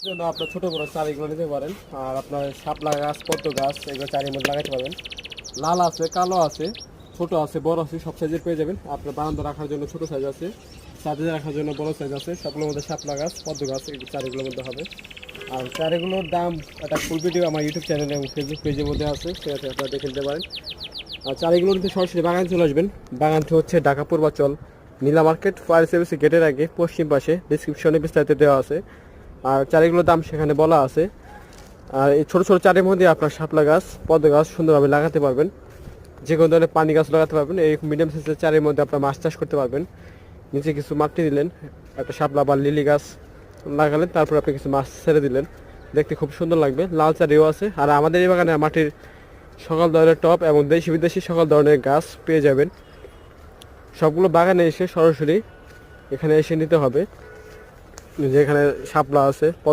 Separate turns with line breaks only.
জন্য আপনার ছোটো বড়ো চারাগুলো নিতে পারেন। আর আপনার শাপলা গাছ, পদ্ম গাছ এগুলো চারের মধ্যে লাগাতে পারবেন। লাল আছে, কালো আছে, ছোট আছে, বড় আছে, সব সাইজের পেয়ে যাবেন। আপনার বারান্দা রাখার জন্য ছোট সাইজ আছে, ছাদে রাখার জন্য বড় সাইজ আছে। সবগুলোর মধ্যে শাপলা গাছ, পদ্ম গাছ এই চারাগুলোর মধ্যে হবে। আর চারাগুলোর দাম একটা ফুল ভিডিও আমার ইউটিউব চ্যানেলে এবং ফেসবুক পেজের মধ্যে আছে, সেটাতে আপনারা দেখে নিতে পারেন। আর চারাগুলো নিতে সরাসরি বাগান চলে আসবেন। বাগানটি হচ্ছে ঢাকা পূর্বাচল নীলা মার্কেট ফায়ার সার্ভিসের গেটের আগে পশ্চিম পাশে, ডিসক্রিপশনে বিস্তারিত দেওয়া আছে। আর চারাগুলোর দাম সেখানে বলা আছে। আর এই ছোটো ছোটো চারের মধ্যে আপনার শাপলা গাছ, পদ্ম গাছ সুন্দরভাবে লাগাতে পারবেন। যে কোনো ধরনের পানি গাছ লাগাতে পারবেন। এই মিডিয়াম সাইজের চারের মধ্যে আপনার মাছ চাষ করতে পারবেন। নিচে কিছু মাটি দিলেন, একটা শাপলা বা লিলি গাছ লাগালেন, তারপর আপনি কিছু মাছ ছেড়ে দিলেন, দেখতে খুব সুন্দর লাগবে। লাল চারিও আছে। আর আমাদের এই বাগানে মাটির সকল ধরনের টব এবং দেশি বিদেশি সকল ধরনের গাছ পেয়ে যাবেন। সবগুলো বাগানে এসে সরাসরি এখানে এসে নিতে হবে। যেখানে শাপলা আছে, পদ্ম